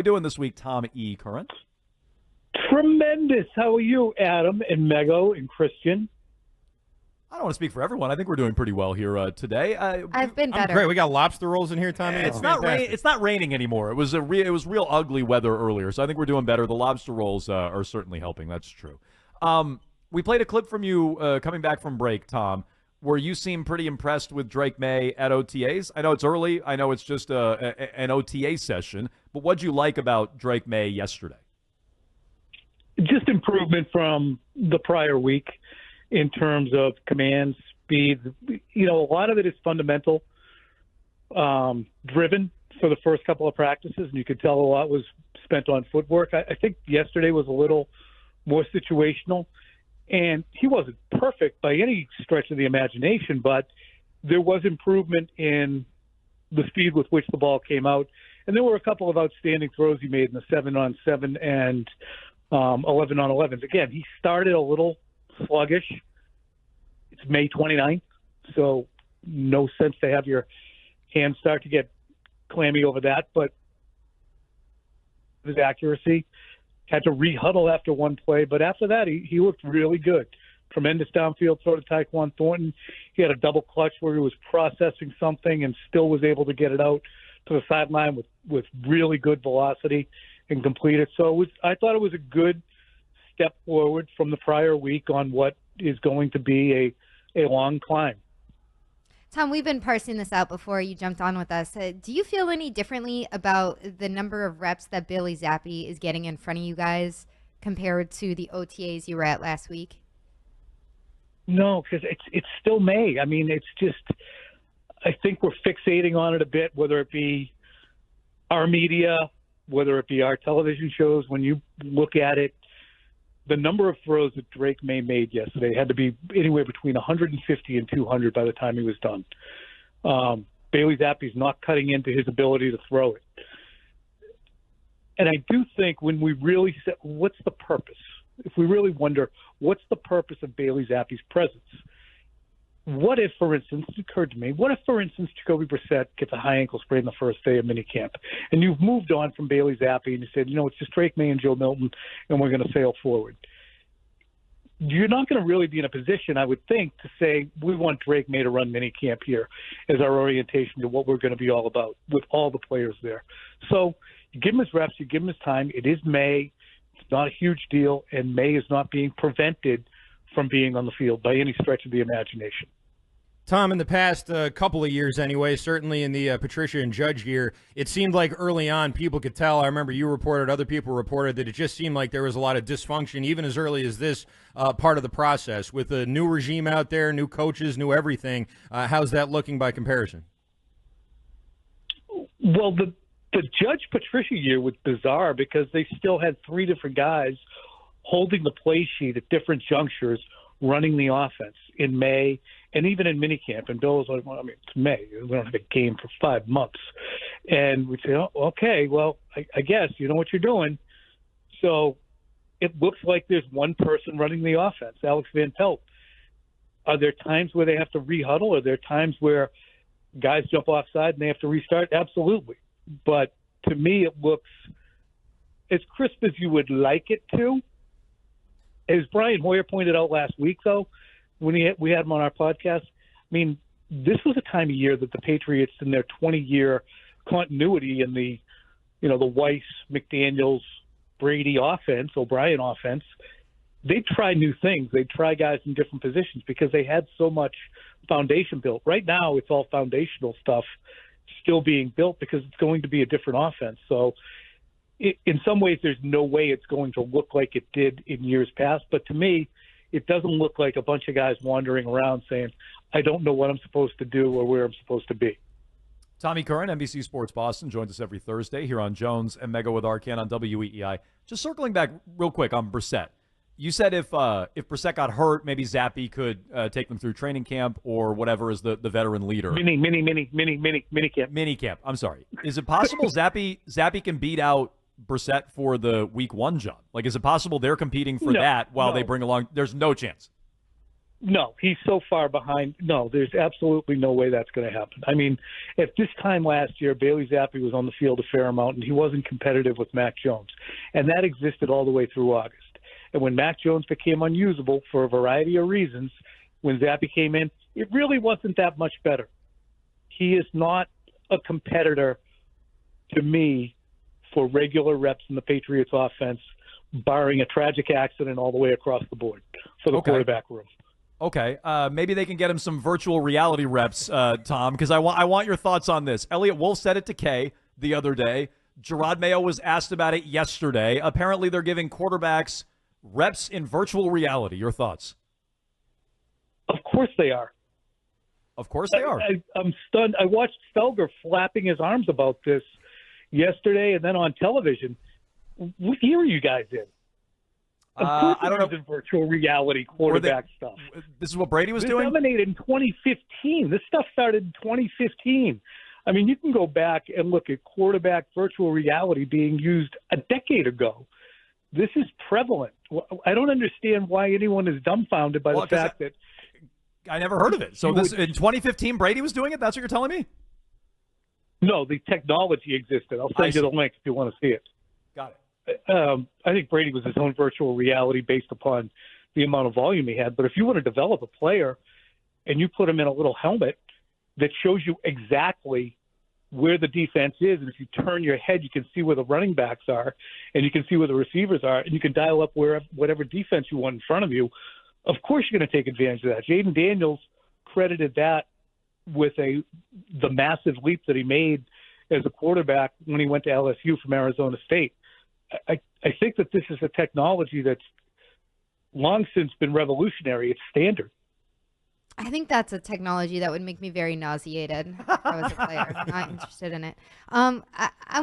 you doing this week, Tom E. Current? Tremendous. How are you, Adam and Mego and Christian? I don't want to speak for everyone. I think we're doing pretty well here today. I've been better. Great. We got lobster rolls in here, Tommy. It's not raining anymore. It was real ugly weather earlier, so I think we're doing better. The lobster rolls are certainly helping. That's true. We played a clip from you coming back from break, Tom, where you seem pretty impressed with Drake Maye at OTAs. I know it's early. I know it's just an OTA session, but what'd you like about Drake Maye yesterday? Just improvement from the prior week in terms of command, speed. You know, a lot of it is fundamental, driven for the first couple of practices, and you could tell a lot was spent on footwork. I think yesterday was a little more situational, and he wasn't perfect by any stretch of the imagination, but there was improvement in the speed with which the ball came out, and there were a couple of outstanding throws he made in the 7-on-7 and 11-on-11s. Again, he started a little sluggish. It's May 29th, so no sense to have your hands start to get clammy over that, but his accuracy had to re-huddle after one play, but after that he looked really good. Tremendous downfield throw to Tyquan Thornton. He had a double clutch where he was processing something and still was able to get it out to the sideline with really good velocity and complete it. So I thought it was a good step forward from the prior week on what is going to be a long climb. Tom, we've been parsing this out before you jumped on with us. Do you feel any differently about the number of reps that Bailey Zappi is getting in front of you guys compared to the OTAs you were at last week? No, because it's still May. I mean, it's just, I think we're fixating on it a bit, whether it be our media, whether it be our television shows. When you look at it, the number of throws that Drake Maye made yesterday had to be anywhere between 150 and 200 by the time he was done. Bailey Zappi's not cutting into his ability to throw it. And I do think when we really say, what's the purpose? If we really wonder, what's the purpose of Bailey Zappi's presence? What if, for instance, it occurred to me, what if, for instance, Jacoby Brissett gets a high ankle sprain the first day of minicamp, and you've moved on from Bailey Zappi, and you said, it's just Drake Maye and Joe Milton, and we're going to sail forward. You're not going to really be in a position, I would think, to say, we want Drake Maye to run minicamp here as our orientation to what we're going to be all about with all the players there. So you give him his reps, you give him his time. It is May. It's not a huge deal, and May is not being prevented from being on the field by any stretch of the imagination. Tom, in the past couple of years anyway, certainly in the Patricia and Judge year, it seemed like early on people could tell. I remember you reported, other people reported that it just seemed like there was a lot of dysfunction, even as early as this part of the process. With a new regime out there, new coaches, new everything, how's that looking by comparison? Well, the Judge Patricia year was bizarre because they still had three different guys holding the play sheet at different junctures, running the offense in May and even in minicamp. And Bill was like, well, I mean, it's May. We don't have a game for 5 months. And we'd say, oh, okay, well, I guess you know what you're doing. So it looks like there's one person running the offense, Alex Van Pelt. Are there times where they have to rehuddle? Are there times where guys jump offside and they have to restart? Absolutely. But to me, it looks as crisp as you would like it to. As Brian Hoyer pointed out last week, though, when we had him on our podcast, I mean, this was a time of year that the Patriots, in their 20-year continuity in the Weiss, McDaniels, Brady offense, O'Brien offense, they try new things. They try guys in different positions because they had so much foundation built. Right now, it's all foundational stuff still being built because it's going to be a different offense. So in some ways, there's no way it's going to look like it did in years past. But to me, it doesn't look like a bunch of guys wandering around saying, I don't know what I'm supposed to do or where I'm supposed to be. Tommy Curran, NBC Sports Boston, joins us every Thursday here on Jones and Mega with Arcan on WEEI. Just circling back real quick on Brissett. You said if Brissett got hurt, maybe Zappi could take them through training camp or whatever as the veteran leader. Mini camp. Mini camp. I'm sorry. Is it possible Zappi can beat out Brissett for the week 1 job? Like, is it possible they're competing for that while they bring along? There's no chance. No, he's so far behind. No, there's absolutely no way that's going to happen. I mean, at this time last year, Bailey Zappi was on the field a fair amount, and he wasn't competitive with Mac Jones. And that existed all the way through August. And when Mac Jones became unusable for a variety of reasons, when Zappi came in, it really wasn't that much better. He is not a competitor to me for regular reps in the Patriots offense, barring a tragic accident all the way across the board for the quarterback room. Okay, maybe they can get him some virtual reality reps, Tom, because I want your thoughts on this. Elliot Wolf said it to Kay the other day. Gerard Mayo was asked about it yesterday. Apparently, they're giving quarterbacks reps in virtual reality. Your thoughts? Of course they are. Of course they are. I'm stunned. I watched Felger flapping his arms about this yesterday and then on television. What year are you guys in? I don't know. In virtual reality quarterback stuff. This is what Brady was doing? It dominated in 2015. This stuff started in 2015. I mean, you can go back and look at quarterback virtual reality being used a decade ago. This is prevalent. I don't understand why anyone is dumbfounded by the fact that I never heard of it. So this in 2015, Brady was doing it? That's what you're telling me? No, the technology existed. I'll send you the link if you want to see it. Got it. I think Brady was his own virtual reality based upon the amount of volume he had. But if you want to develop a player and you put him in a little helmet that shows you exactly where the defense is, and if you turn your head, you can see where the running backs are, and you can see where the receivers are, and you can dial up whatever defense you want in front of you, of course you're going to take advantage of that. Jaden Daniels credited that with the massive leap that he made as a quarterback when he went to LSU from Arizona State. I think that this is a technology that's long since been revolutionary. It's standard. I think that's a technology that would make me very nauseated if I was a player. I'm not interested in it. I'm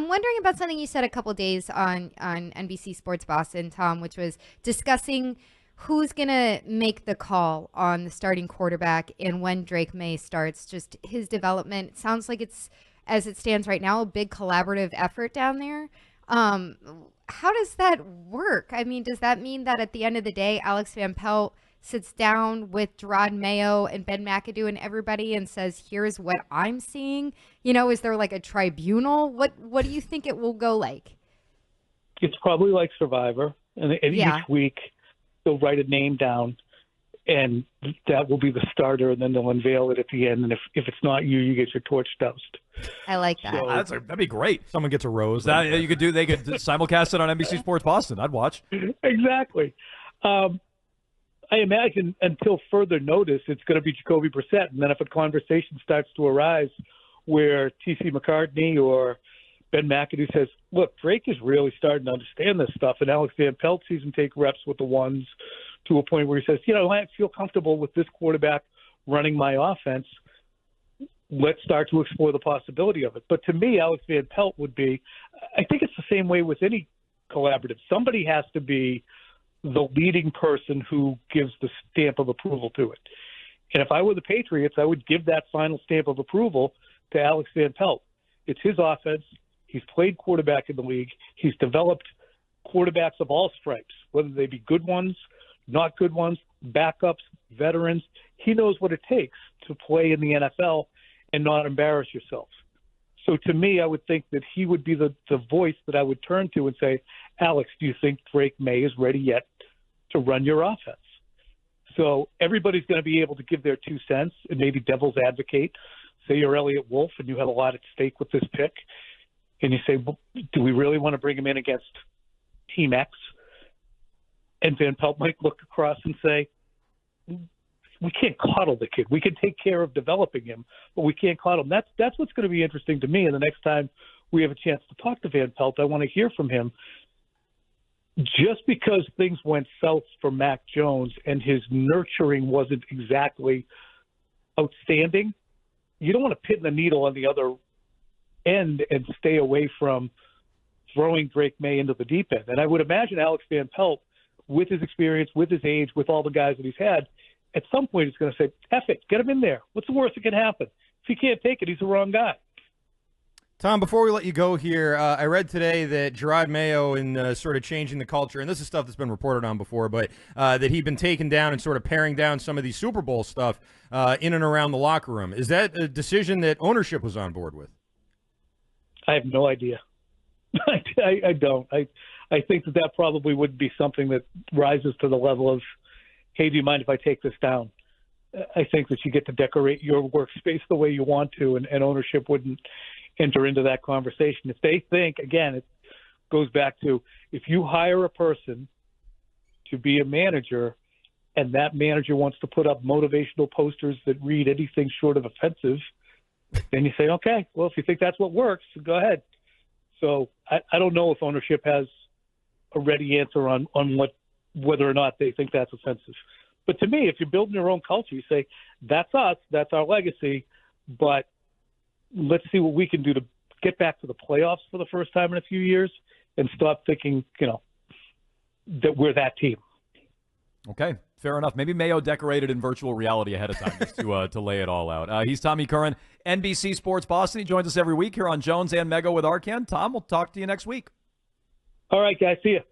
wondering about something you said a couple days on NBC Sports Boston, Tom, which was discussing who's going to make the call on the starting quarterback and when Drake Maye starts, just his development. It sounds like it's, as it stands right now, a big collaborative effort down there. How does that work? I mean, does that mean that at the end of the day, Alex Van Pelt sits down with Gerard Mayo and Ben McAdoo and everybody and says, here's what I'm seeing? You know, is there like a tribunal? What do you think it will go like? It's probably like Survivor. And each week they'll write a name down, and that will be the starter, and then they'll unveil it at the end. And if it's not you, you get your torch doused. I like that. So, that'd be great. Someone gets a rose. They could simulcast it on NBC Sports Boston. I'd watch. Exactly. I imagine until further notice, it's going to be Jacoby Brissett. And then if a conversation starts to arise where T.C. McCartney or Ben McAdoo says, look, Drake is really starting to understand this stuff, and Alex Van Pelt sees him take reps with the ones to a point where he says, I feel comfortable with this quarterback running my offense. Let's start to explore the possibility of it. But to me, Alex Van Pelt would be, I think it's the same way with any collaborative. Somebody has to be the leading person who gives the stamp of approval to it. And if I were the Patriots, I would give that final stamp of approval to Alex Van Pelt. It's his offense. He's played quarterback in the league. He's developed quarterbacks of all stripes, whether they be good ones, not good ones, backups, veterans. He knows what it takes to play in the NFL and not embarrass yourself. So to me, I would think that he would be the voice that I would turn to and say, Alex, do you think Drake Maye is ready yet to run your offense? So everybody's going to be able to give their 2 cents and maybe devil's advocate. Say you're Elliot Wolf and you have a lot at stake with this pick. And you say, well, do we really want to bring him in against Team X? And Van Pelt might look across and say, we can't coddle the kid. We can take care of developing him, but we can't coddle him. That's what's going to be interesting to me. And the next time we have a chance to talk to Van Pelt, I want to hear from him. Just because things went south for Mac Jones and his nurturing wasn't exactly outstanding, you don't want to pin the needle on the other end and stay away from throwing Drake Maye into the deep end. And I would imagine Alex Van Pelt, with his experience, with his age, with all the guys that he's had, at some point he's going to say, F it, get him in there. What's the worst that can happen? If he can't take it, he's the wrong guy. Tom, before we let you go here, I read today that Gerard Mayo, in sort of changing the culture, and this is stuff that's been reported on before, but that he'd been taken down and sort of paring down some of the Super Bowl stuff in and around the locker room. Is that a decision that ownership was on board with? I have no idea. I don't. I think that probably would be something that rises to the level of, hey, do you mind if I take this down? I think that you get to decorate your workspace the way you want to, and ownership wouldn't enter into that conversation. If they think, again, it goes back to, if you hire a person to be a manager and that manager wants to put up motivational posters that read anything short of offensive, then you say, okay, well, if you think that's what works, go ahead. So I don't know if ownership has a ready answer on whether or not they think that's offensive. But to me, if you're building your own culture, you say, that's us, that's our legacy, but let's see what we can do to get back to the playoffs for the first time in a few years and stop thinking, that we're that team. Okay, fair enough. Maybe Mayo decorated in virtual reality ahead of time just to lay it all out. He's Tommy Curran, NBC Sports Boston. He joins us every week here on Jones and Mego with Arcand. Tom, we'll talk to you next week. All right, guys. See you.